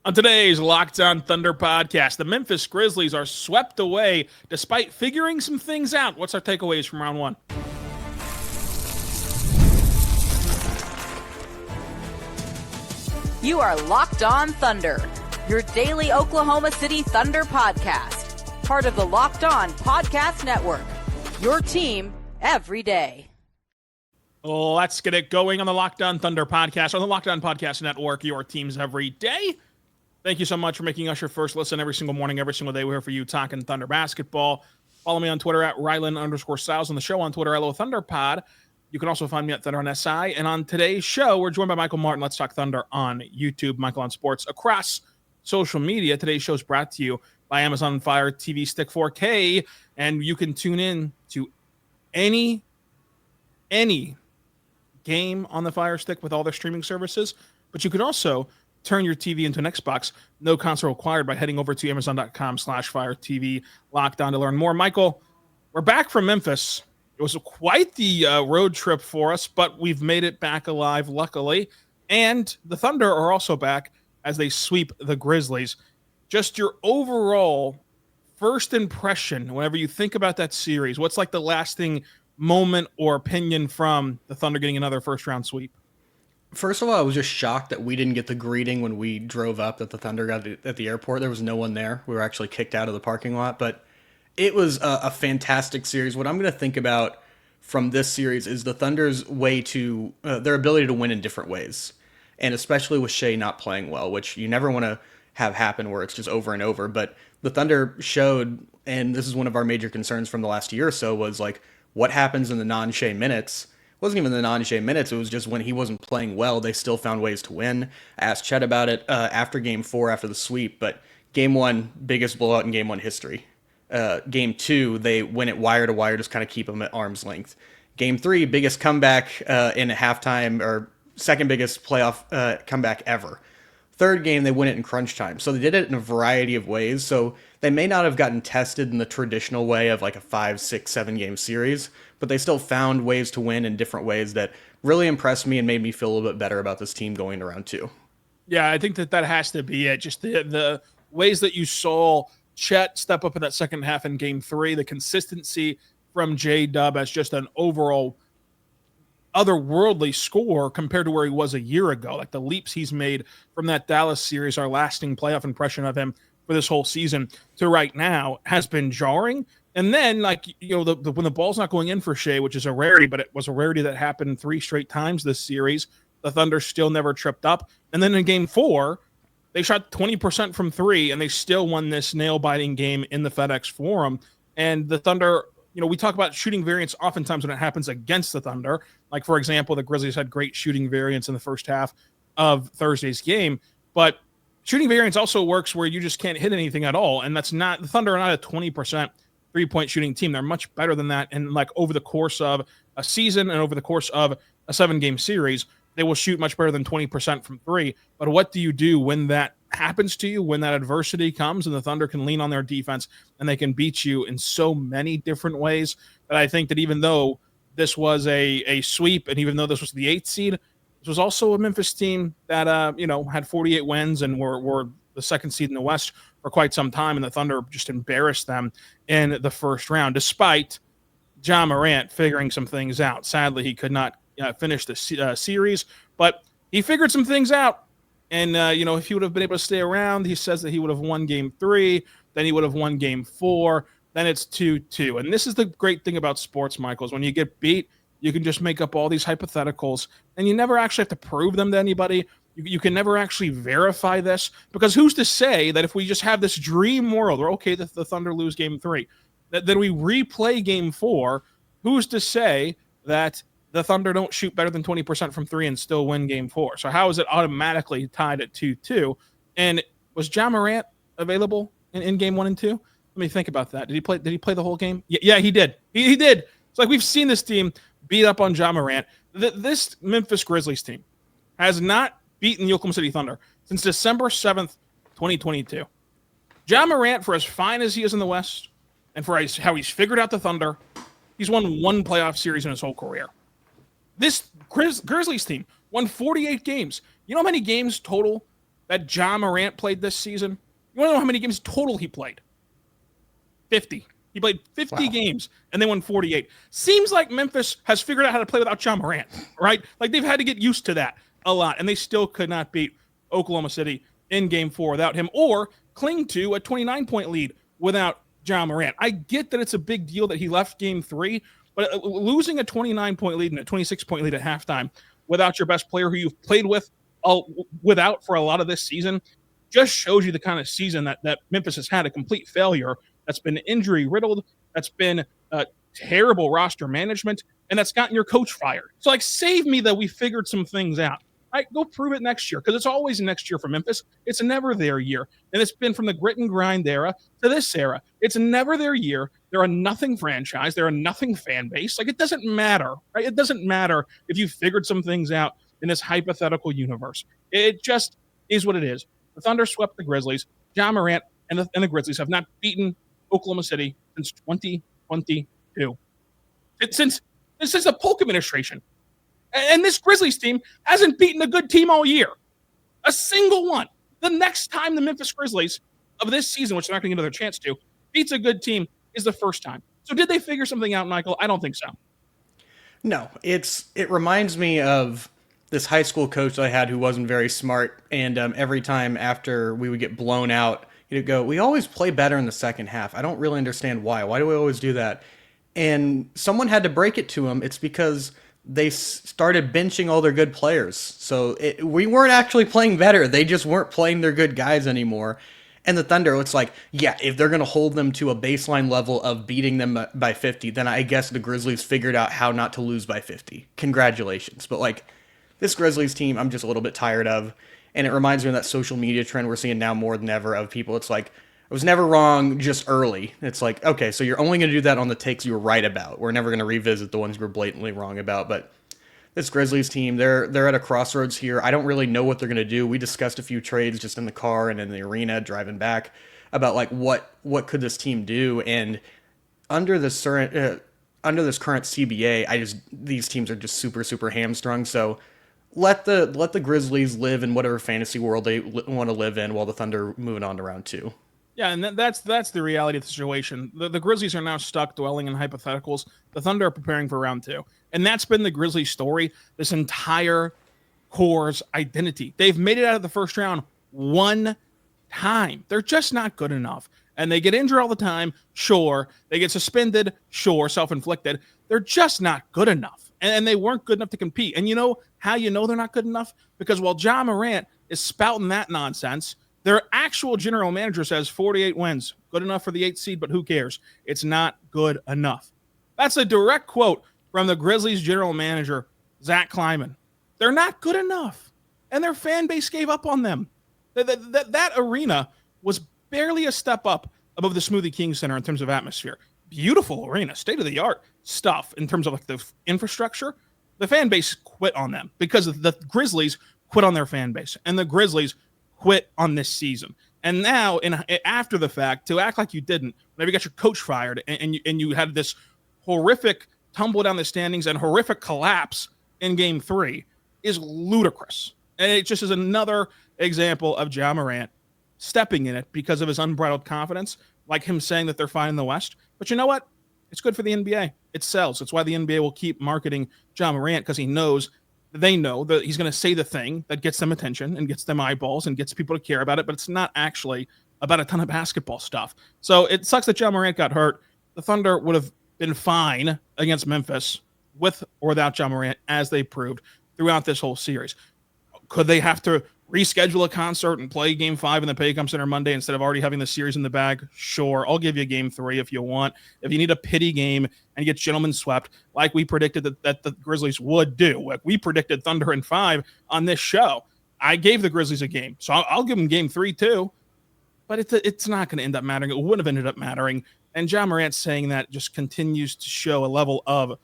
On today's Locked On Thunder podcast, the Memphis Grizzlies are swept away despite figuring some things out. What's our takeaways from round one? You are Locked On Thunder, your daily Oklahoma City Thunder podcast. Part of the Locked On Podcast Network, your team every day. Let's get it going on the Locked On Thunder podcast, on the Locked On Podcast Network, your teams every day. Thank you so much for making us your first listen every single morning, every single day. We're here for you talking Thunder basketball. Follow me on Twitter at Rylan_Stiles, on the show on Twitter, Hello ThunderPod. You can also find me at Thunder on SI. And on today's show, we're joined by Michael Martin. Let's Talk Thunder on YouTube, Michael on Sports across social media. Today's show is brought to you by Amazon Fire TV Stick 4K. And you can tune in to any game on the Fire Stick with all their streaming services. But you can also turn your TV into an Xbox. No console required by heading over to Amazon.com/Fire TV Locked On to learn more. Michael, we're back from Memphis. It was quite the road trip for us, but we've made it back alive, luckily. And the Thunder are also back as they sweep the Grizzlies. Just your overall first impression, whenever you think about that series, what's like the lasting moment or opinion from the Thunder getting another first-round sweep? First of all, I was just shocked that we didn't get the greeting when we drove up that the Thunder got at the airport. There was no one there. We were actually kicked out of the parking lot, but it was a fantastic series. What I'm going to think about from this series is the Thunder's way to their ability to win in different ways, and especially with Shai not playing well, which you never want to have happen where it's just over and over. But the Thunder showed, and this is one of our major concerns from the last year or so, was like what happens in the non-Shai minutes. It wasn't even the non-Shai minutes. It was just when he wasn't playing well, they still found ways to win. I asked Chet about it after Game 4, after the sweep, but Game 1, biggest blowout in Game 1 history. Game 2, they win it wire to wire, just kind of keep them at arm's length. Game 3, biggest comeback in a halftime, or second biggest playoff comeback ever. Third game, they win it in crunch time. So they did it in a variety of ways. So they may not have gotten tested in the traditional way of like a 5, 6, 7 game series, but they still found ways to win in different ways that really impressed me and made me feel a little bit better about this team going to round 2. Yeah, I think that has to be it. Just the ways that you saw Chet step up in that second half in Game 3, the consistency from J-Dub as just an overall otherworldly score compared to where he was a year ago. Like the leaps he's made from that Dallas series, our lasting playoff impression of him for this whole season to right now has been jarring. And then, like, you know, when the ball's not going in for Shai, which is a rarity, but it was a rarity that happened 3 straight times this series, the Thunder still never tripped up. And then in Game 4, they shot 20% from 3, and they still won this nail-biting game in the FedEx Forum. And the Thunder, you know, we talk about shooting variance oftentimes when it happens against the Thunder. Like, for example, the Grizzlies had great shooting variance in the first half of Thursday's game. But shooting variance also works where you just can't hit anything at all. And that's not – the Thunder are not a 20% three-point shooting team. They're much better than that. And, like, over the course of a season and over the course of a 7-game series, they will shoot much better than 20% from 3. But what do you do when that happens to you, when that adversity comes and the Thunder can lean on their defense and they can beat you in so many different ways? That I think that even though this was a sweep and even though this was the 8th seed, this was also a Memphis team that, you know, had 48 wins and were the 2nd seed in the West for quite some time, and the Thunder just embarrassed them in the first round, despite Ja Morant figuring some things out. Sadly, he could not finish the series, but he figured some things out. And, you know, if he would have been able to stay around, he says that he would have won Game 3, then he would have won Game 4, then it's 2-2. And this is the great thing about sports, Michael, is when you get beat, you can just make up all these hypotheticals, and you never actually have to prove them to anybody. You can never actually verify this, because who's to say that if we just have this dream world where, okay, the Thunder lose Game 3, that then we replay Game 4, who's to say that the Thunder don't shoot better than 20% from 3 and still win Game 4? So how is it automatically tied at 2-2? And was Ja Morant available in Game 1 and 2? Let me think about that. Did he play the whole game? Yeah, he did. He did. It's like we've seen this team beat up on Ja Morant. This Memphis Grizzlies team has not beaten the Oklahoma City Thunder since December 7th, 2022. Ja Morant, for as fine as he is in the West and for how he's figured out the Thunder, he's won 1 playoff series in his whole career. This Grizzlies team won 48 games. You know how many games total that Ja Morant played this season? You want to know how many games total he played? 50. He played 50 games, and they won 48. Seems like Memphis has figured out how to play without Ja Morant, right? Like, they've had to get used to that a lot, and they still could not beat Oklahoma City in Game 4 without him, or cling to a 29-point lead without Ja Morant. I get that it's a big deal that he left Game 3, but losing a 29-point lead and a 26-point lead at halftime without your best player who you've played without for a lot of this season just shows you the kind of season that Memphis has had, a complete failure that's been injury-riddled, that's been terrible roster management, and that's gotten your coach fired. So, like, save me that we figured some things out. Right, go prove it next year, because it's always next year for Memphis. It's never their year. And it's been from the grit and grind era to this era. It's never their year. They're a nothing franchise. They're a nothing fan base. Like, it doesn't matter, right? It doesn't matter if you figured some things out in this hypothetical universe. It just is what it is. The Thunder swept the Grizzlies. Ja Morant and the Grizzlies have not beaten Oklahoma City since 2022. Since the Polk administration. And this Grizzlies team hasn't beaten a good team all year. A single one. The next time the Memphis Grizzlies of this season, which they're not going to get another chance to, beats a good team is the first time. So did they figure something out, Michael? I don't think so. No, it reminds me of this high school coach I had who wasn't very smart. And every time after we would get blown out, he'd go, "We always play better in the second half. I don't really understand why. Why do we always do that?" And someone had to break it to him. It's because they started benching all their good players. So we weren't actually playing better. They just weren't playing their good guys anymore. And the Thunder, it's like, yeah, if they're going to hold them to a baseline level of beating them by 50, then I guess the Grizzlies figured out how not to lose by 50. Congratulations. But, like, this Grizzlies team, I'm just a little bit tired of. And it reminds me of that social media trend we're seeing now more than ever of people. It's like, I was never wrong just early. It's like, okay, so you're only going to do that on the takes you were right about. We're never going to revisit the ones we're blatantly wrong about. But this Grizzlies team, they're at a crossroads here. I don't really know what they're going to do. We discussed a few trades just in the car and in the arena driving back about, like, what could this team do. And under this current CBA, these teams are just super, super hamstrung. So let the Grizzlies live in whatever fantasy world they want to live in while the Thunder moving on to round 2. Yeah, and that's the reality of the situation. The Grizzlies are now stuck dwelling in hypotheticals. The Thunder are preparing for round 2. And that's been the Grizzlies story, this entire core's identity. They've made it out of the first round one time. They're just not good enough. And they get injured all the time, sure. They get suspended, sure, self-inflicted. They're just not good enough. And they weren't good enough to compete. And you know how you know they're not good enough? Because while Ja Morant is spouting that nonsense, their actual general manager says 48 wins, good enough for the 8th seed, but who cares? It's not good enough. That's a direct quote from the Grizzlies general manager, Zach Kleiman. They're not good enough, and their fan base gave up on them. That arena was barely a step up above the Smoothie King Center in terms of atmosphere. Beautiful arena, state-of-the-art stuff in terms of, like, the infrastructure. The fan base quit on them because the Grizzlies quit on their fan base, and the Grizzlies quit on this season. And now, after the fact, to act like you didn't, whenever you got your coach fired and you had this horrific tumble down the standings and horrific collapse in Game 3 is ludicrous. And it just is another example of Ja Morant stepping in it because of his unbridled confidence, like him saying that they're fine in the West. But you know what? It's good for the NBA. It sells. It's why the NBA will keep marketing Ja Morant, because they know that he's going to say the thing that gets them attention and gets them eyeballs and gets people to care about it, but it's not actually about a ton of basketball stuff. So it sucks that Ja Morant got hurt. The Thunder would have been fine against Memphis with or without Ja Morant, as they proved throughout this whole series. Could they have to reschedule a concert and play Game 5 in the Paycom Center Monday instead of already having the series in the bag? Sure, I'll give you Game 3 if you want. If you need a pity game and get gentlemen swept, like we predicted that the Grizzlies would do. Like we predicted Thunder in 5 on this show. I gave the Grizzlies a game, so I'll give them Game 3 too. But it's not going to end up mattering. It wouldn't have ended up mattering. And Ja Morant saying that just continues to show a level of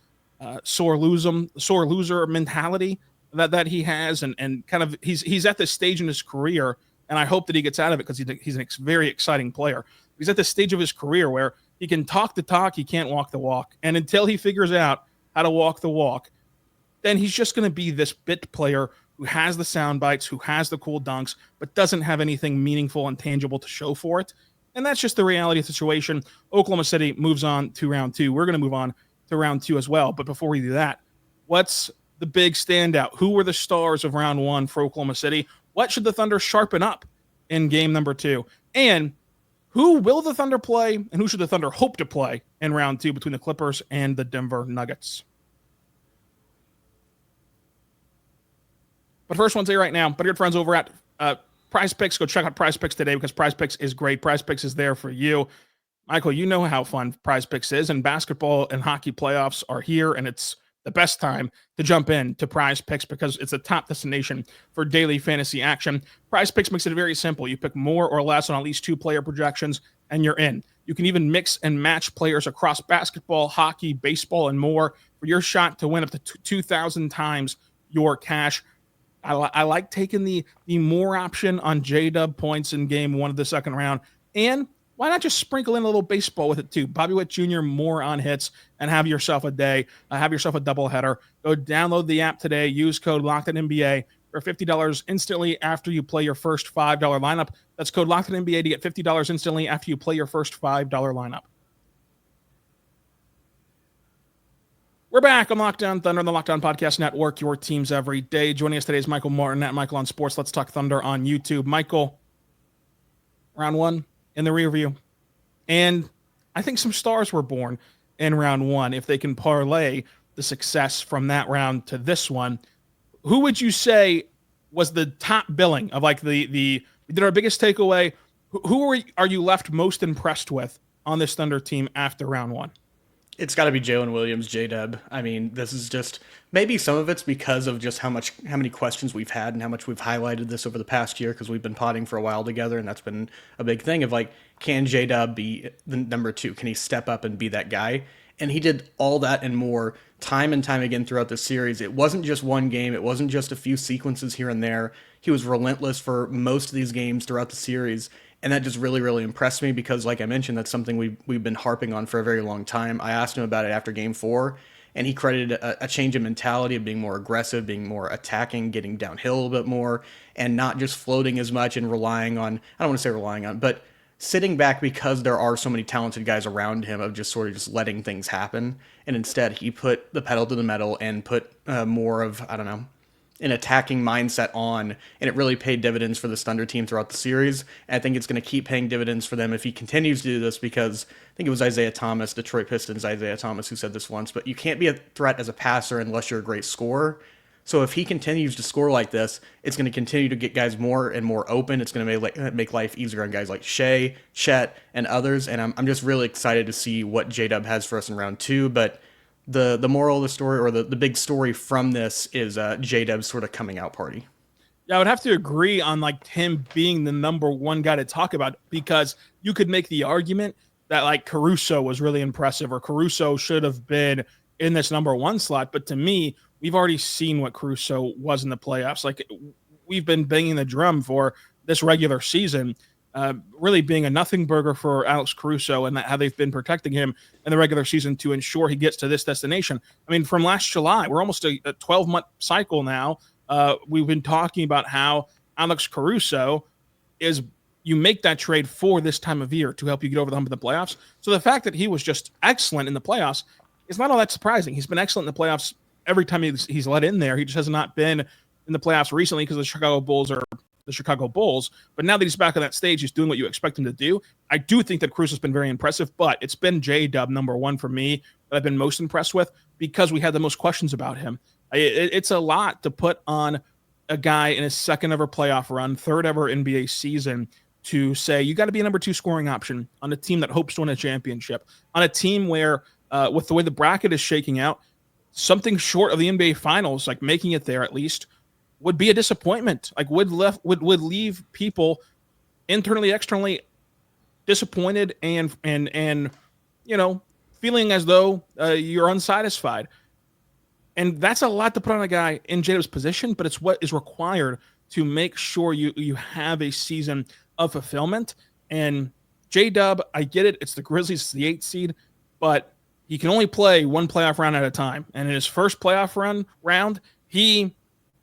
sore loser mentality that he has, and kind of he's at this stage in his career, and I hope that he gets out of it because he's a very exciting player. He's at this stage of his career where he can talk the talk, he can't walk the walk, and until he figures out how to walk the walk, then he's just going to be this bit player who has the sound bites, who has the cool dunks, but doesn't have anything meaningful and tangible to show for it. And that's just the reality of the situation. Oklahoma City moves on to round 2. We're going to move on to round 2 as well. But before we do that, what's the big standout? Who were the stars of round 1 for Oklahoma City? What should the Thunder sharpen up in game number 2? And who will the Thunder play, and who should the Thunder hope to play in round 2 between the Clippers and the Denver Nuggets? But first, I want to say right now, but your friends over at Prize Picks, go check out Prize Picks today because Prize Picks is great. Prize Picks is there for you. Michael, you know how fun Prize Picks is, and basketball and hockey playoffs are here, and it's the best time to jump in to Prize Picks because it's a top destination for daily fantasy action. Prize Picks makes it very simple. You pick more or less on at least 2 player projections, and you're in. You can even mix and match players across basketball, hockey, baseball, and more for your shot to win up to 2,000 times your cash. I like taking the more option on J-Dub points in game 1 of the second round. And why not just sprinkle in a little baseball with it too? Bobby Witt Jr. more on hits and have yourself a day. Have yourself a doubleheader. Go download the app today. Use code LOCKEDONNBA for $50 instantly after you play your first $5 lineup. That's code LOCKEDONNBA to get $50 instantly after you play your first $5 lineup. We're back on Locked On Thunder on the Locked On Podcast Network, your teams every day. Joining us today is Michael Martin at Michael on Sports. Let's Talk Thunder on YouTube. Michael, round 1 in the rear view. And I think some stars were born in round 1 if they can parlay the success from that round to this one. Who would you say was the top billing of like we did our biggest takeaway? Who are you left most impressed with on this Thunder team after round 1? It's got to be Jalen Williams, J-Dub. I mean, this is just maybe some of it's because of just how many questions we've had and how much we've highlighted this over the past year because we've been potting for a while together, and that's been a big thing of like, can J-Dub be the number 2? Can he step up and be that guy? And he did all that and more time and time again throughout the series. It wasn't just one game. It wasn't just a few sequences here and there. He was relentless for most of these games throughout the series. And that just really, really impressed me because, like I mentioned, that's something we've been harping on for a very long time. I asked him about it after Game 4, and he credited a change in mentality of being more aggressive, being more attacking, getting downhill a little bit more, and not just floating as much and relying on, I don't want to say relying on, but sitting back because there are so many talented guys around him of just sort of just letting things happen. And instead, he put the pedal to the metal and put more of, I don't know, an attacking mindset on, and it really paid dividends for the Thunder team throughout the series. And I think it's going to keep paying dividends for them if he continues to do this because I think it was Isaiah Thomas, Detroit Pistons Isaiah Thomas, who said this once, but you can't be a threat as a passer unless you're a great scorer. So if he continues to score like this, it's going to continue to get guys more and more open. It's going to make life easier on guys like Shai, Chet, and others. And I'm just really excited to see what J-Dub has for us in round 2. But the moral of the story, or the big story from this, is J-Dub's sort of coming out party. Yeah, I would have to agree on like him being the number 1 guy to talk about because you could make the argument that like Caruso was really impressive or Caruso should have been in this number 1 slot. But to me, we've already seen what Caruso was in the playoffs. Like we've been banging the drum for this regular season, really being a nothing burger for Alex Caruso and how they've been protecting him in the regular season to ensure he gets to this destination. I mean, from last July, we're almost a 12-month cycle now. We've been talking about how Alex Caruso you make that trade for this time of year to help you get over the hump of the playoffs. So the fact that he was just excellent in the playoffs is not all that surprising. He's been excellent in the playoffs every time he's let in there. He just has not been in the playoffs recently because the Chicago Bulls are the Chicago Bulls. But now that he's back on that stage, he's doing what you expect him to do. I do think that Caruso's been very impressive, but it's been J-Dub number 1 for me that I've been most impressed with because we had the most questions about him. It's a lot to put on a guy in his second ever playoff run, third ever NBA season, to say you got to be a number 2 scoring option on a team that hopes to win a championship, on a team where with the way the bracket is shaking out, something short of the NBA Finals, like making it there at least, would be a disappointment. Like would leave people internally, externally disappointed and feeling as though you're unsatisfied. And that's a lot to put on a guy in J-Dub's position, but it's what is required to make sure you have a season of fulfillment. And J-Dub, I get it. It's the Grizzlies, it's the 8th seed, but he can only play 1 playoff round at a time. And in his first playoff round, he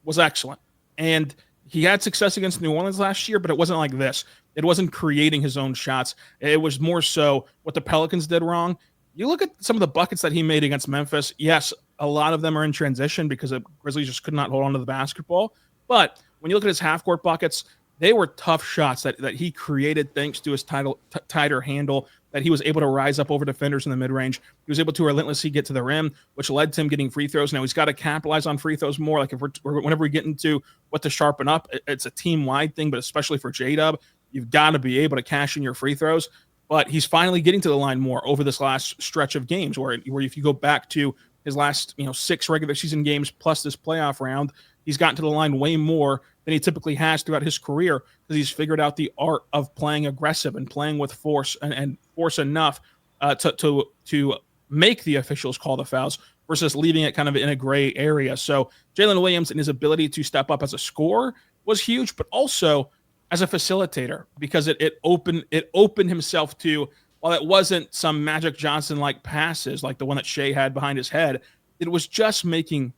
was excellent. And he had success against New Orleans last year, but it wasn't like this. It wasn't creating his own shots. It was more so what the Pelicans did wrong. You look at some of the buckets that he made against Memphis. Yes, a lot of them are in transition because the Grizzlies just could not hold on to the basketball. But when you look at his half-court buckets, they were tough shots that he created thanks to his tighter handle, that he was able to rise up over defenders in the mid-range. He was able to relentlessly get to the rim, which led to him getting free throws. Now he's got to capitalize on free throws more. Like whenever we get into what to sharpen up, it's a team-wide thing, but especially for J-Dub, you've got to be able to cash in your free throws. But he's finally getting to the line more over this last stretch of games where if you go back to his last 6 regular season games plus this playoff round, he's gotten to the line way more than he typically has throughout his career because he's figured out the art of playing aggressive and playing with force and force enough to make the officials call the fouls versus leaving it kind of in a gray area. So Jalen Williams and his ability to step up as a scorer was huge, but also as a facilitator because it opened himself to, while it wasn't some Magic Johnson like passes like the one that Shai had behind his head, it was just making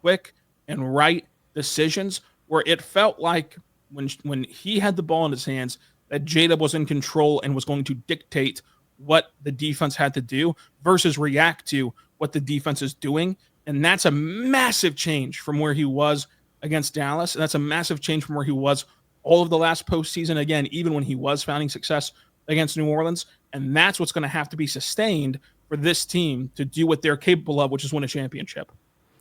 quick and right decisions where it felt like when he had the ball in his hands that J-Dub was in control and was going to dictate what the defense had to do versus react to what the defense is doing. And that's a massive change from where he was against Dallas. And that's a massive change from where he was all of the last postseason, again, even when he was finding success against New Orleans. And that's what's going to have to be sustained for this team to do what they're capable of, which is win a championship.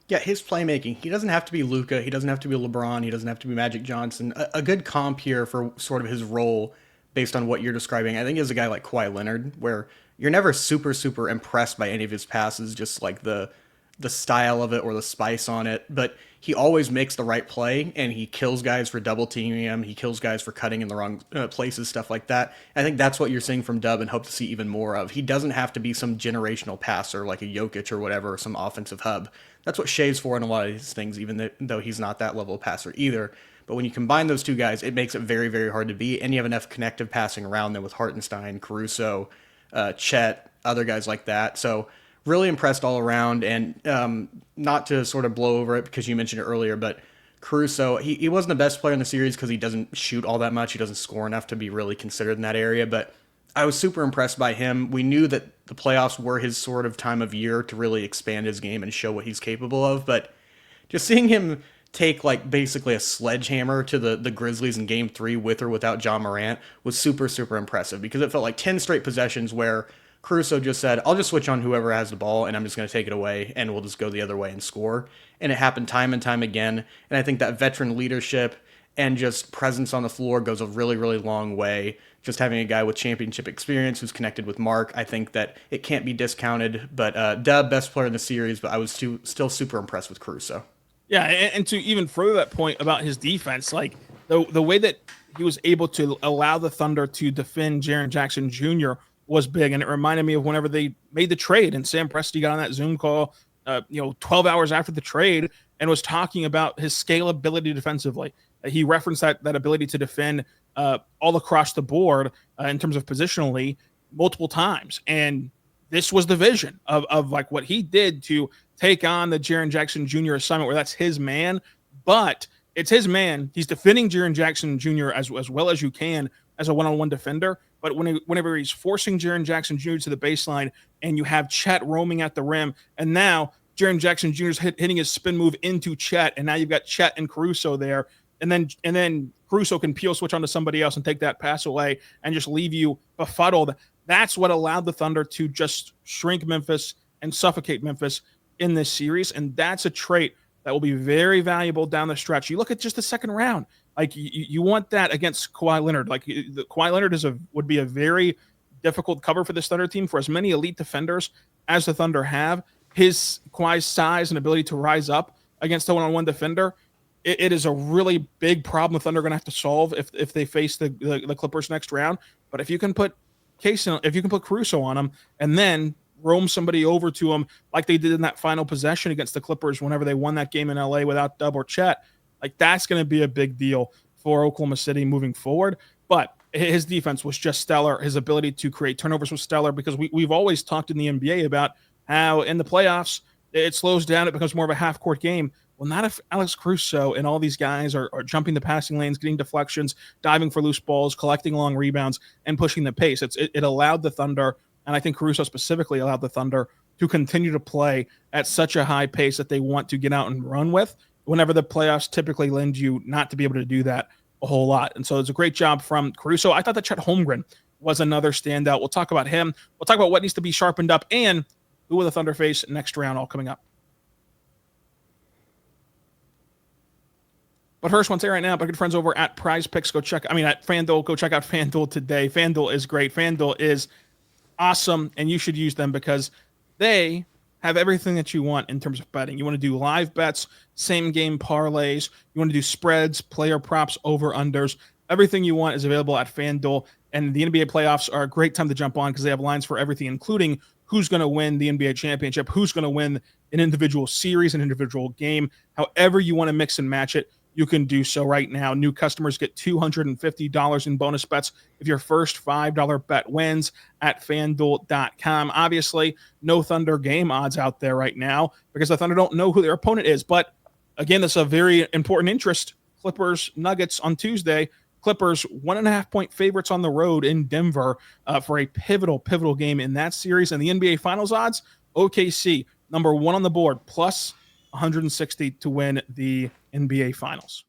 Yeah, his playmaking. He doesn't have to be Luka. He doesn't have to be LeBron. He doesn't have to be Magic Johnson. A good comp here for sort of his role based on what you're describing, I think, is a guy like Kawhi Leonard, where you're never super, super impressed by any of his passes, just like the style of it or the spice on it. But he always makes the right play, and he kills guys for double teaming him. He kills guys for cutting in the wrong places, stuff like that. I think that's what you're seeing from Dub and hope to see even more of. He doesn't have to be some generational passer like a Jokic or whatever, or some offensive hub. That's what Shai's for in a lot of these things, even though he's not that level of passer either. But when you combine those two guys, it makes it very, very hard to beat, and you have enough connective passing around them with Hartenstein, Caruso, Chet, other guys like that. So really impressed all around, and not to sort of blow over it because you mentioned it earlier, but Caruso, he wasn't the best player in the series because he doesn't shoot all that much. He doesn't score enough to be really considered in that area, but I was super impressed by him. We knew that the playoffs were his sort of time of year to really expand his game and show what he's capable of, but just seeing him take like basically a sledgehammer to the Grizzlies in game 3 with or without John Morant was super, super impressive because it felt like 10 straight possessions where Caruso just said, I'll just switch on whoever has the ball and I'm just going to take it away and we'll just go the other way and score. And it happened time and time again. And I think that veteran leadership and just presence on the floor goes a really, really long way. Just having a guy with championship experience who's connected with Mark, I think that it can't be discounted. But Dub, best player in the series, but I was still super impressed with Caruso. Yeah, and to even further that point about his defense, like the way that he was able to allow the Thunder to defend Jaren Jackson Jr. was big, and it reminded me of whenever they made the trade and Sam Presti got on that Zoom call, 12 hours after the trade and was talking about his scalability defensively. He referenced that ability to defend all across the board in terms of positionally multiple times, and this was the vision of like what he did to take on the Jaren Jackson Jr. assignment where that's his man, but it's his man. He's defending Jaren Jackson Jr. as well as you can as a one-on-one defender. But whenever he's forcing Jaren Jackson Jr. to the baseline and you have Chet roaming at the rim, and now Jaren Jackson Jr. is hitting his spin move into Chet, and now you've got Chet and Caruso there, and then Caruso can peel switch onto somebody else and take that pass away and just leave you befuddled. That's what allowed the Thunder to just shrink Memphis and suffocate Memphis in this series, and that's a trait that will be very valuable down the stretch. You look at just the second round, like you want that against Kawhi Leonard. Like Kawhi Leonard would be a very difficult cover for this Thunder team. For as many elite defenders as the Thunder have, Kawhi's size and ability to rise up against a one-on-one defender, it is a really big problem the Thunder are going to have to solve if they face the Clippers next round. But if you can put Caruso on him and then roam somebody over to him like they did in that final possession against the Clippers whenever they won that game in LA without Dub or Chet, like that's going to be a big deal for Oklahoma City moving forward. But his defense was just stellar. His ability to create turnovers was stellar because we've always talked in the NBA about how in the playoffs it slows down. It becomes more of a half-court game. Well, not if Alex Caruso and all these guys are jumping the passing lanes, getting deflections, diving for loose balls, collecting long rebounds, and pushing the pace. It allowed the Thunder, and I think Caruso specifically allowed the Thunder to continue to play at such a high pace that they want to get out and run with, whenever the playoffs typically lend you not to be able to do that a whole lot. And so it's a great job from Caruso. I thought that Chet Holmgren was another standout. We'll talk about him. We'll talk about what needs to be sharpened up and who will the Thunder face next round, all coming up. But first, want to say right now, my good friends over at Prize Picks, at FanDuel, go check out FanDuel today. FanDuel is great. FanDuel is awesome, and you should use them because they have everything that you want in terms of betting. You want to do live bets, same game parlays. You want to do spreads, player props, over-unders. Everything you want is available at FanDuel, and the NBA playoffs are a great time to jump on because they have lines for everything, including who's going to win the NBA championship, who's going to win an individual series, an individual game. However you want to mix and match it, you can do so right now. New customers get $250 in bonus bets if your first $5 bet wins at FanDuel.com. Obviously, no Thunder game odds out there right now because the Thunder don't know who their opponent is. But again, that's a very important interest. Clippers Nuggets on Tuesday. Clippers 1.5-point favorites on the road in Denver for a pivotal game in that series. And the NBA Finals odds, OKC, number one on the board, plus 160 to win the NBA Finals.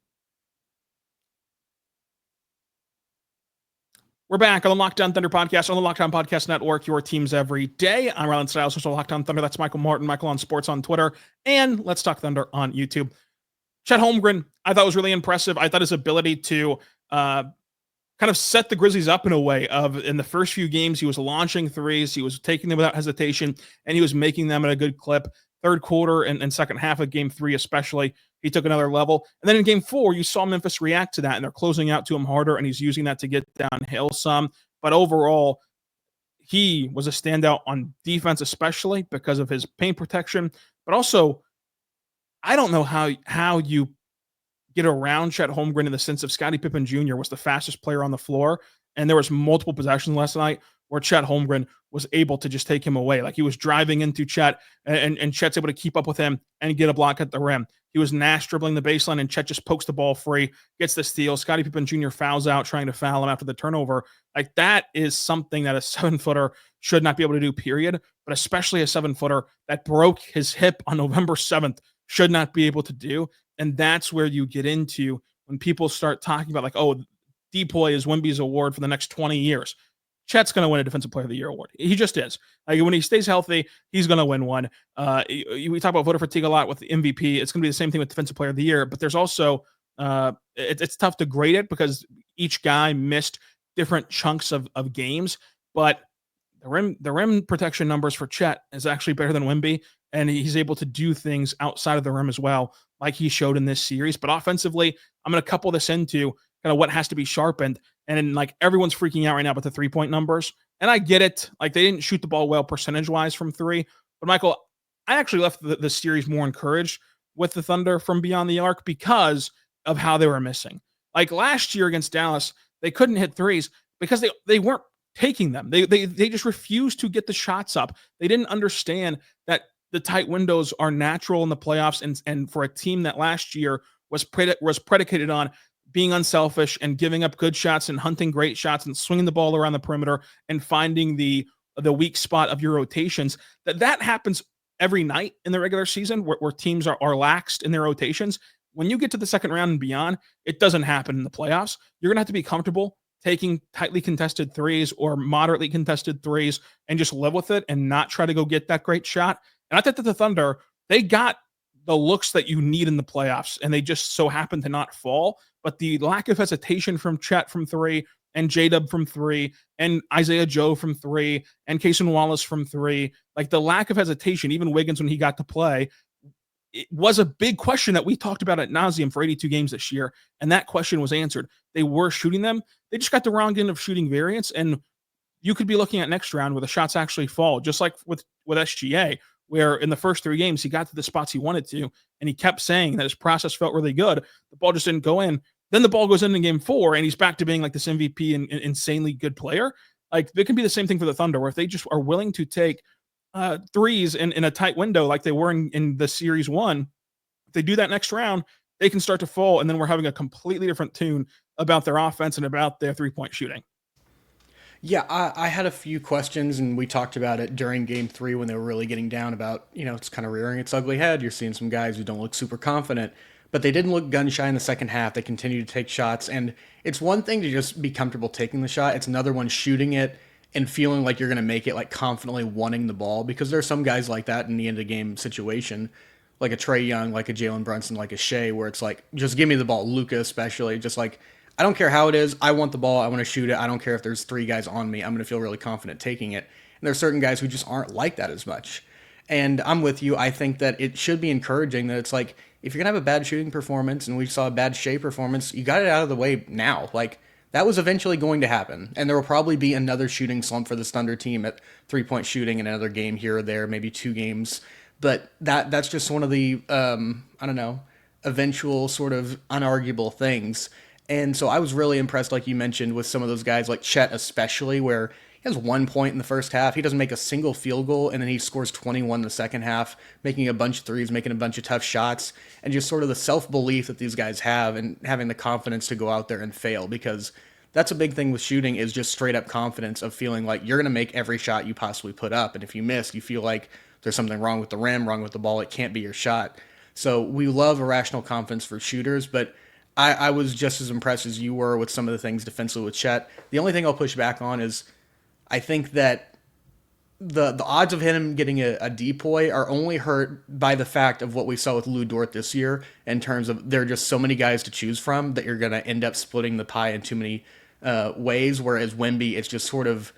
We're back on the Locked On Thunder podcast on the Locked On Podcast Network, your teams every day. I'm Rylan Stiles, also Locked On Thunder. That's Michael Martin, Michael on Sports on Twitter, and Let's Talk Thunder on YouTube. Chet Holmgren, I thought was really impressive. I thought his ability to kind of set the Grizzlies up in a way of in the first few games, he was launching threes, he was taking them without hesitation, and he was making them at a good clip. Third quarter and second half of game 3 especially, he took another level. And then in game 4, you saw Memphis react to that, and they're closing out to him harder, and he's using that to get downhill some. But overall, he was a standout on defense, especially because of his paint protection. But also, I don't know how you get around Chet Holmgren in the sense of Scottie Pippen Jr. was the fastest player on the floor, and there was multiple possessions last night where Chet Holmgren was able to just take him away. Like he was driving into Chet, and Chet's able to keep up with him and get a block at the rim. He was Nash dribbling the baseline, and Chet just pokes the ball free, gets the steal. Scottie Pippen Jr. fouls out, trying to foul him after the turnover. Like that is something that a 7-footer should not be able to do, period. But especially a 7-footer that broke his hip on November 7th should not be able to do. And that's where you get into when people start talking about like, oh, Depoy is Wemby's award for the next 20 years. Chet's going to win a Defensive Player of the Year award. He just is. Like when he stays healthy, he's going to win one. We talk about voter fatigue a lot with the MVP. It's going to be the same thing with Defensive Player of the Year. But there's also it's tough to grade it because each guy missed different chunks of games. But the rim protection numbers for Chet is actually better than Wemby, and he's able to do things outside of the rim as well, like he showed in this series. But offensively, I'm going to couple this into kind of what has to be sharpened. And like everyone's freaking out right now about the 3-point numbers. And I get it. Like they didn't shoot the ball well percentage-wise from 3. But Michael, I actually left the series more encouraged with the Thunder from beyond the arc because of how they were missing. Like last year against Dallas, they couldn't hit threes because they weren't taking them. They just refused to get the shots up. They didn't understand that the tight windows are natural in the playoffs. And for a team that last year was predicated on being unselfish and giving up good shots and hunting great shots and swinging the ball around the perimeter and finding the weak spot of your rotations, that happens every night in the regular season where teams are laxed in their rotations. When you get to the second round and beyond, it doesn't happen in the playoffs. You're going to have to be comfortable taking tightly contested threes or moderately contested threes and just live with it and not try to go get that great shot. And I think that the Thunder, they got the looks that you need in the playoffs, and they just so happen to not fall. But the lack of hesitation from Chet from 3 and J-Dub from 3 and Isaiah Joe from 3 and Cason Wallace from 3, like the lack of hesitation, even Wiggins when he got to play, it was a big question that we talked about ad nauseum for 82 games this year. And that question was answered. They were shooting them. They just got the wrong end of shooting variance. And you could be looking at next round where the shots actually fall, just like with SGA, where in the first 3 games, he got to the spots he wanted to, and he kept saying that his process felt really good. The ball just didn't go in. Then the ball goes in game 4, and he's back to being like this MVP and insanely good player. Like, it can be the same thing for the Thunder, where if they just are willing to take threes in a tight window like they were in the Series 1, If they do that next round, they can start to fall, and then we're having a completely different tune about their offense and about their 3-point shooting. Yeah, I had a few questions, and we talked about it during game 3 when they were really getting down about, it's kind of rearing its ugly head. You're seeing some guys who don't look super confident, but they didn't look gun shy in the second half. They continued to take shots, and it's one thing to just be comfortable taking the shot. It's another one shooting it and feeling like you're going to make it, like confidently wanting the ball, because there are some guys like that in the end of the game situation, like a Trae Young, like a Jalen Brunson, like a Shai, where it's like, just give me the ball. Luka especially, just like, I don't care how it is. I want the ball. I want to shoot it. I don't care if there's 3 guys on me. I'm going to feel really confident taking it. And there's certain guys who just aren't like that as much. And I'm with you. I think that it should be encouraging that it's like, if you're going to have a bad shooting performance, and we saw a bad Shai performance, you got it out of the way now. Like, that was eventually going to happen. And there will probably be another shooting slump for this Thunder team at 3-point shooting in another game here or there, maybe 2 games. But that's just one of the, eventual sort of unarguable things. And so I was really impressed, like you mentioned, with some of those guys, like Chet especially, where he has 1 point in the first half. He doesn't make a single field goal, and then he scores 21 in the second half, making a bunch of threes, making a bunch of tough shots, and just sort of the self-belief that these guys have and having the confidence to go out there and fail, because that's a big thing with shooting, is just straight-up confidence of feeling like you're going to make every shot you possibly put up, and if you miss, you feel like there's something wrong with the rim, wrong with the ball, it can't be your shot. So we love irrational confidence for shooters, but I was just as impressed as you were with some of the things defensively with Chet. The only thing I'll push back on is I think that the odds of him getting a depoy are only hurt by the fact of what we saw with Lou Dort this year, in terms of there are just so many guys to choose from that you're going to end up splitting the pie in too many ways, whereas Wemby, it's just sort of,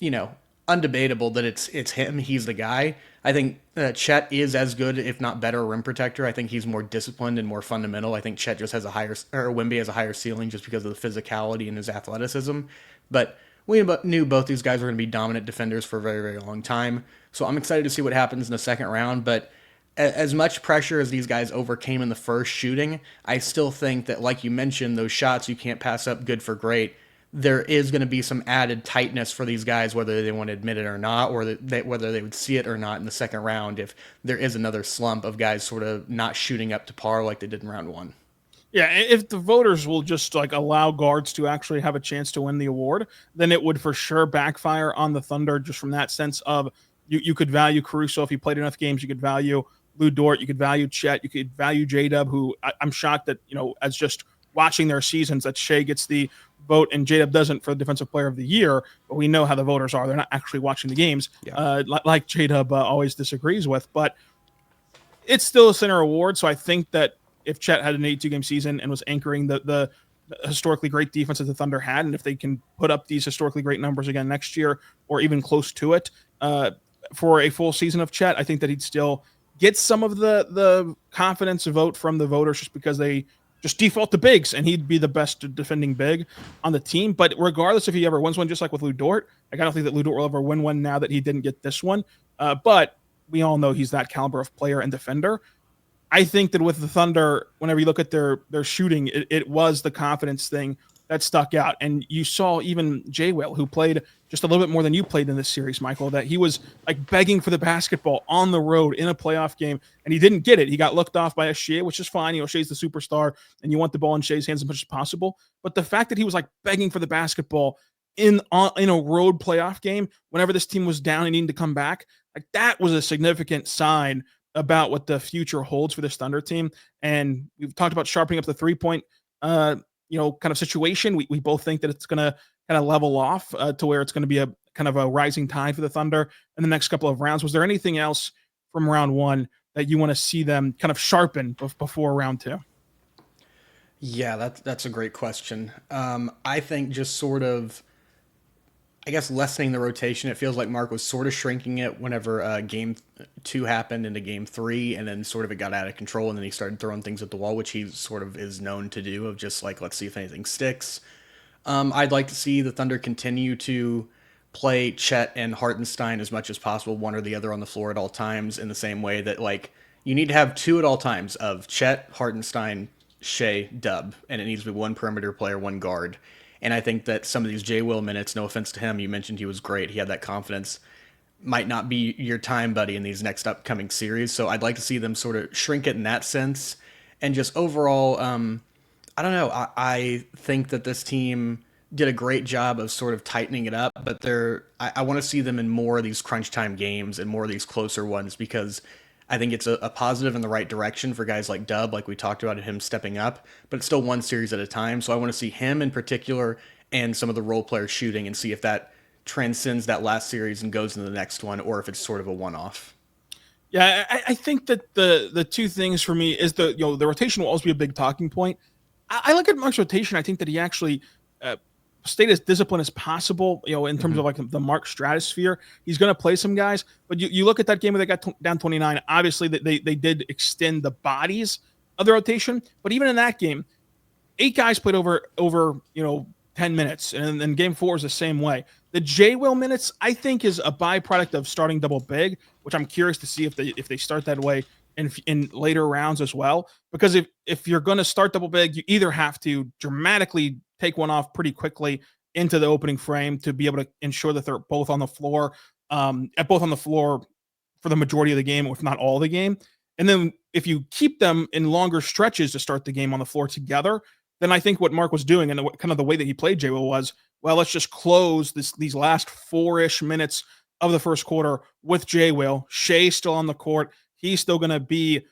undebatable that it's him. He's the guy. I think Chet is as good, if not better, rim protector. I think he's more disciplined and more fundamental. I think Chet just has Wemby has a higher ceiling just because of the physicality and his athleticism. But we knew both these guys were going to be dominant defenders for a very, very long time. So I'm excited to see what happens in the second round. But as much pressure as these guys overcame in the first shooting, I still think that, like you mentioned, those shots you can't pass up, good for great, there is going to be some added tightness for these guys, whether they want to admit it or not, or whether they would see it or not in the second round, if there is another slump of guys sort of not shooting up to par like they did in round 1. Yeah, if the voters will just like allow guards to actually have a chance to win the award, then it would for sure backfire on the Thunder, just from that sense of you could value Caruso if he played enough games, you could value Lou Dort, you could value Chet, you could value J-Dub, who I'm shocked that, as just watching their seasons, that Shai gets the vote and J-Dub doesn't for the Defensive Player of the Year, but we know how the voters are. They're not actually watching the games, like J-Dub always disagrees with, but it's still a center award. So I think that if Chet had an 82-game season and was anchoring the historically great defense that the Thunder had, and if they can put up these historically great numbers again next year or even close to it for a full season of Chet, I think that he'd still get some of the confidence vote from the voters, just because they just default to bigs, and he'd be the best defending big on the team. But regardless if he ever wins one, just like with Lou Dort, I don't think that Lou Dort will ever win one now that he didn't get this one. But we all know he's that caliber of player and defender. I think that with the Thunder, whenever you look at their shooting, it was the confidence thing that stuck out. And you saw even J-Will, who played just a little bit more than you played in this series, Michael, that he was like begging for the basketball on the road in a playoff game, and he didn't get it. He got looked off by a Shai, which is fine. Shai's the superstar, and you want the ball in Shai's hands as much as possible. But the fact that he was like begging for the basketball in a road playoff game, whenever this team was down and needing to come back, like that was a significant sign about what the future holds for this Thunder team. And we've talked about sharpening up the 3-point kind of situation. We both think that it's going to kind of level off to where it's going to be a kind of a rising tide for the Thunder in the next couple of rounds. Was there anything else from round 1 that you want to see them kind of sharpen before round 2? Yeah, that's a great question. I think just sort of, lessening the rotation. It feels like Mark was sort of shrinking it whenever game 2 happened into game 3, and then sort of it got out of control, and then he started throwing things at the wall, which he sort of is known to do, of just like, let's see if anything sticks. I'd like to see the Thunder continue to play Chet and Hartenstein as much as possible, one or the other on the floor at all times, in the same way that, like, you need to have 2 at all times of Chet, Hartenstein, Shai, Dub, and it needs to be 1 perimeter player, 1 guard. And I think that some of these J-Will minutes, no offense to him, you mentioned he was great, he had that confidence. might not be your time buddy in these next upcoming series. So I'd like to see them sort of shrink it in that sense. And just overall, I don't know. I think that this team did a great job of sort of tightening it up, but I want to see them in more of these crunch time games and more of these closer ones, because I think it's a positive in the right direction for guys like Dub, like we talked about him stepping up, but it's still one series at a time. So I want to see him in particular and some of the role players shooting and see if that transcends that last series and goes into the next one, or if it's sort of a one-off. Yeah, I think that the two things for me is the rotation will always be a big talking point. I look at Mark's rotation. I think that he actually stayed as disciplined as possible, in terms of like the Mark stratosphere. He's going to play some guys, but you look at that game where they got down 29. Obviously, they did extend the bodies of the rotation, but even in that game, 8 guys played over 10 minutes, and then game 4 is the same way. The J Will minutes, I think, is a byproduct of starting double big, which I'm curious to see if they start that way in later rounds as well. Because if you're going to start double big, you either have to dramatically take one off pretty quickly into the opening frame to be able to ensure that they're both on the floor, for the majority of the game, if not all the game. And then if you keep them in longer stretches to start the game on the floor together, then I think what Mark was doing and kind of the way that he played J Will was, well, let's just close these last 4-ish minutes of the first quarter with J Will. Shai's still on the court. He's still going to be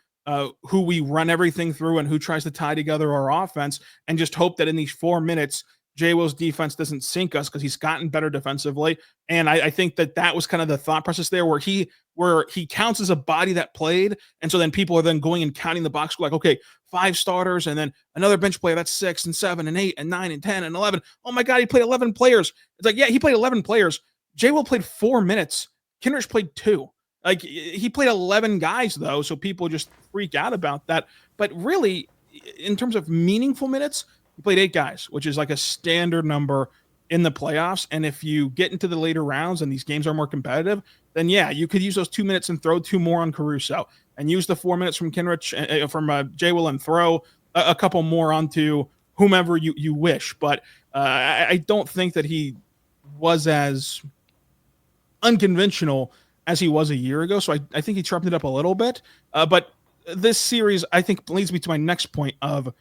who we run everything through and who tries to tie together our offense, and just hope that in these 4 minutes, J Will's defense doesn't sink us, because he's gotten better defensively. And I think that was kind of the thought process there, where he counts as a body that played. And so then people are then going and counting the box score, like, okay, 5 starters and then another bench player, that's 6 and 7 and 8 and 9 and 10 and 11. Oh my God, he played 11 players. It's like, yeah, he played 11 players. J Will played 4 minutes. Kenrich played 2. Like, he played 11 guys, though, so people just freak out about that. But really, in terms of meaningful minutes, he played 8 guys, which is like a standard number in the playoffs. And if you get into the later rounds and these games are more competitive, then yeah, you could use those 2 minutes and throw 2 more on Caruso, and use the 4 minutes from Kenrich, from J Will, and throw a couple more onto whomever you wish. But I don't think that he was as unconventional as he was a year ago. So I think he sharpened it up a little bit. But this series, I think, leads me to my next point of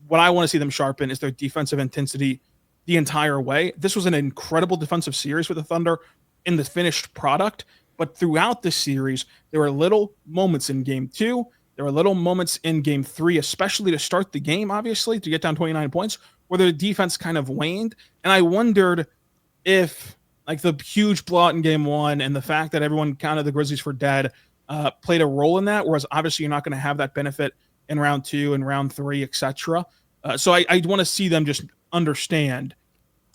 what I want to see them sharpen is their defensive intensity the entire way. This was an incredible defensive series for the Thunder in the finished product. But throughout this series, there were little moments in game 2. There were little moments in game 3, especially to start the game, obviously, to get down 29 points, where the defense kind of waned. And I wondered if, like, the huge blowout in game 1 and the fact that everyone counted the Grizzlies for dead played a role in that, whereas obviously you're not going to have that benefit in round 2 and round 3, etc. So I want to see them just understand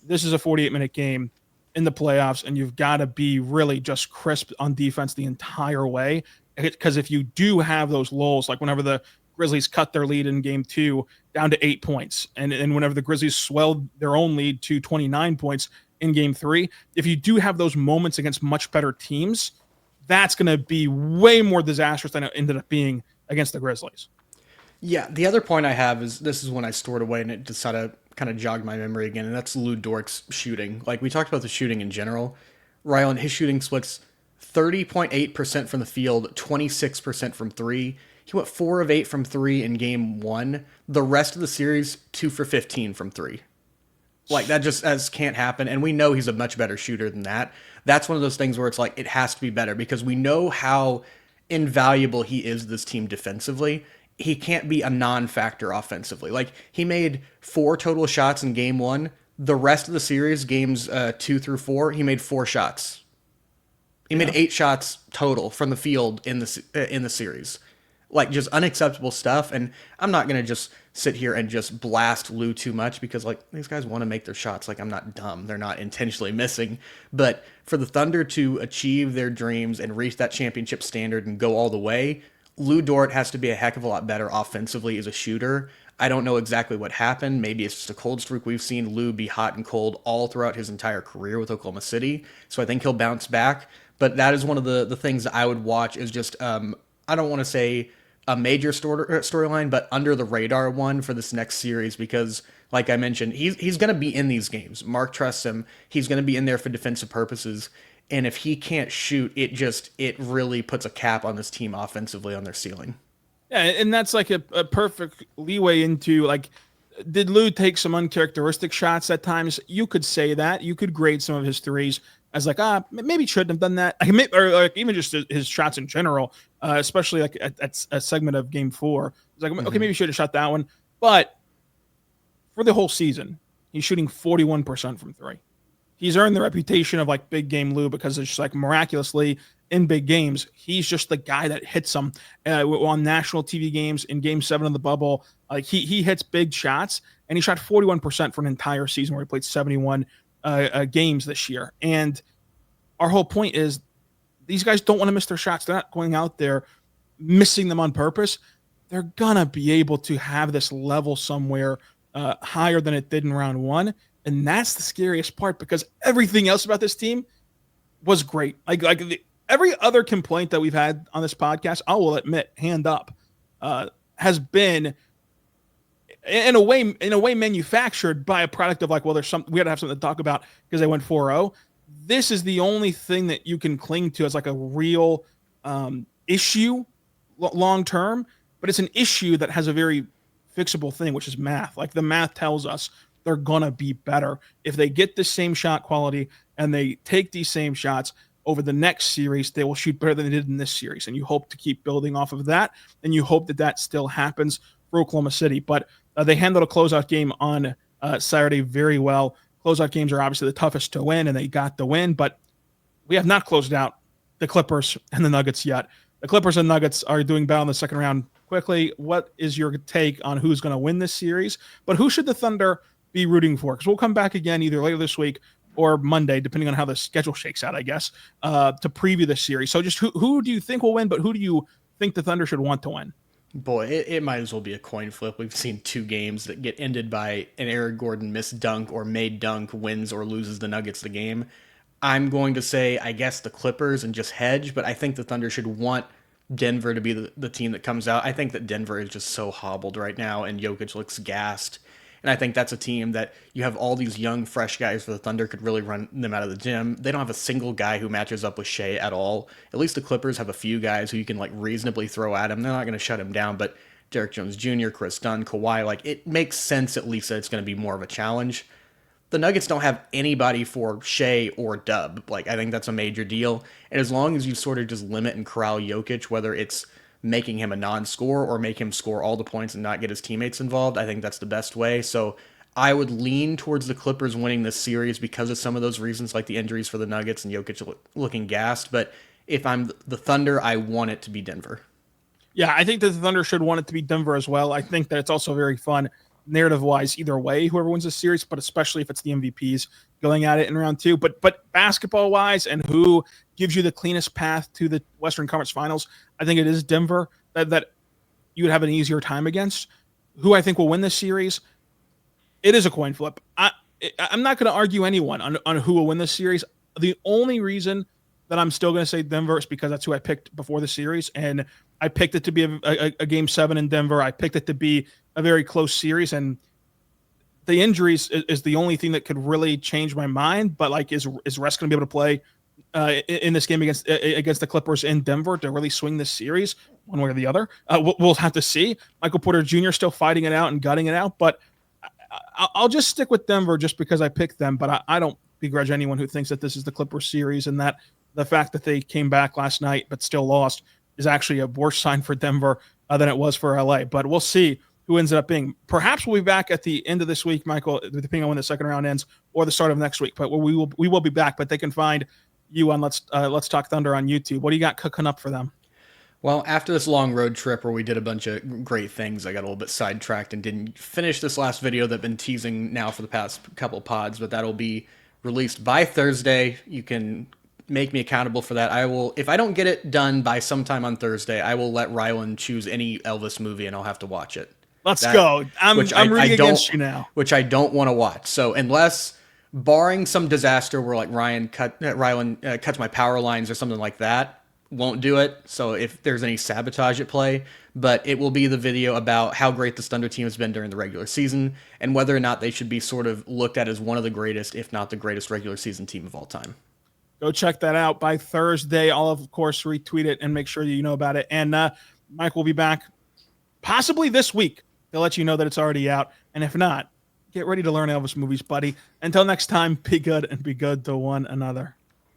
this is a 48-minute game in the playoffs, and you've got to be really just crisp on defense the entire way. Because if you do have those lulls, like whenever the Grizzlies cut their lead in game 2 down to 8 points, and whenever the Grizzlies swelled their own lead to 29 points in game 3, if you do have those moments against much better teams, that's going to be way more disastrous than it ended up being against the Grizzlies. Yeah, the other point I have is, this is when I stored away and it decided to kind of jog my memory again, and that's Lou Dort's shooting. Like, we talked about the shooting in general. Rylan, his shooting splits 30.8% from the field, 26% from 3. He went 4 of 8 from 3 in game 1. The rest of the series, 2 for 15 from 3. Like, that just can't happen, and we know he's a much better shooter than that. That's one of those things where it's like, it has to be better, because we know how invaluable he is to this team defensively. He can't be a non-factor offensively. Like, he made 4 total shots in game 1. The rest of the series, games 2 through 4, he made 4 shots. He made 8 shots total from the field in the series. Like, just unacceptable stuff. And I'm not going to just sit here and just blast Lou too much, because, like, these guys want to make their shots. Like, I'm not dumb. They're not intentionally missing. But for the Thunder to achieve their dreams and reach that championship standard and go all the way, Lou Dort has to be a heck of a lot better offensively as a shooter. I don't know exactly what happened. Maybe it's just a cold streak. We've seen Lou be hot and cold all throughout his entire career with Oklahoma City. So I think he'll bounce back. But that is one of the things that I would watch, is just, I don't want to say a major storyline, but under the radar one for this next series, because, like I mentioned, he's going to be in these games. Mark trusts him. He's going to be in there for defensive purposes. And if he can't shoot, it really puts a cap on this team offensively on their ceiling. Yeah, and that's like a perfect leeway into like, did Lou take some uncharacteristic shots at times? You could say that. You could grade some of his threes as like, maybe shouldn't have done that. Or like even just his shots in general, especially like at a segment of game 4. It's like, okay, maybe should have shot that one. But for the whole season, he's shooting 41% from 3. He's earned the reputation of like big game Lou because it's just like miraculously in big games, he's just the guy that hits them on national TV games in Game 7 of the bubble. Like he hits big shots, and he shot 41% for an entire season where he played 71 games this year. And our whole point is these guys don't want to miss their shots. They're not going out there missing them on purpose. They're gonna be able to have this level somewhere higher than it did in round 1. And that's the scariest part because everything else about this team was great. Every other complaint that we've had on this podcast, I will admit, hand up, has been in a way manufactured by a product of like, well, we got to have something to talk about because they went 4-0. This is the only thing that you can cling to as like a real issue long term, but it's an issue that has a very fixable thing, which is math. Like the math tells us they're gonna be better if they get the same shot quality and they take these same shots over the next series. They will shoot better than they did in this series, and you hope to keep building off of that, and you hope that still happens for Oklahoma City. But they handled a closeout game on Saturday very well. Closeout games are obviously the toughest to win, and they got the win, but we have not closed out the Clippers and the Nuggets yet. The Clippers and Nuggets are doing battle in the second round. Quickly, what is your take on who's going to win this series? But who should the Thunder be rooting for? Because we'll come back again either later this week or Monday, depending on how the schedule shakes out, I guess, to preview this series. So just who do you think will win, but who do you think the Thunder should want to win? Boy, it might as well be a coin flip. We've seen 2 games that get ended by an Eric Gordon missed dunk or made dunk, wins or loses the Nuggets the game. I'm going to say, I guess, the Clippers and just hedge, but I think the Thunder should want Denver to be the team that comes out. I think that Denver is just so hobbled right now, and Jokic looks gassed. And I think that's a team that you have all these young, fresh guys for the Thunder could really run them out of the gym. They don't have a single guy who matches up with Shai at all. At least the Clippers have a few guys who you can like reasonably throw at him. They're not going to shut him down, but Derek Jones Jr., Chris Dunn, Kawhi, like it makes sense at least that it's going to be more of a challenge. The Nuggets don't have anybody for Shai or Dub. Like I think that's a major deal. And as long as you sort of just limit and corral Jokic, whether it's making him a non-scorer or make him score all the points and not get his teammates involved, I think that's the best way. So I would lean towards the Clippers winning this series because of some of those reasons, like the injuries for the Nuggets and Jokic looking gassed. But if I'm the Thunder, I want it to be Denver. Yeah, I think that the Thunder should want it to be Denver as well. I think that it's also very fun narrative-wise either way, whoever wins the series, but especially if it's the MVPs going at it in round 2. But basketball-wise and who gives you the cleanest path to the Western Conference Finals, I think it is Denver that you would have an easier time against. Who I think will win this series, it is a coin flip. I'm not going to argue anyone on who will win this series. The only reason that I'm still going to say Denver is because that's who I picked before the series, and I picked it to be a Game 7 in Denver. I picked it to be a very close series, and the injuries is the only thing that could really change my mind. But like, is Russ going to be able to play in this game against the Clippers in Denver to really swing this series one way or the other? We'll have to see. Michael Porter Jr. still fighting it out and gutting it out, but I'll just stick with Denver just because I picked them. But I don't begrudge anyone who thinks that this is the Clippers series, and that the fact that they came back last night but still lost is actually a worse sign for Denver than it was for LA. But we'll see who ends up being. Perhaps we'll be back at the end of this week, Michael, depending on when the second round ends, or the start of next week. But we will be back. But they can find you on Let's Talk Thunder on YouTube. What do you got cooking up for them? Well, after this long road trip where we did a bunch of great things, I got a little bit sidetracked and didn't finish this last video that I've been teasing now for the past couple pods, but that'll be released by Thursday. You can make me accountable for that. I will, if I don't get it done by sometime on Thursday, I will let Rylan choose any Elvis movie and I'll have to watch it. Let's go. I'm rooting against you now. Which I don't want to watch. So unless, barring some disaster where like Rylan cuts my power lines or something like that, won't do it. So if there's any sabotage at play, but it will be the video about how great the Thunder team has been during the regular season and whether or not they should be sort of looked at as one of the greatest, if not the greatest regular season team of all time. Go check that out by Thursday. I'll, of course, retweet it and make sure that you know about it. And Mike will be back possibly this week to let you know that it's already out. And if not, get ready to learn Elvis movies, buddy. Until next time, be good and be good to one another.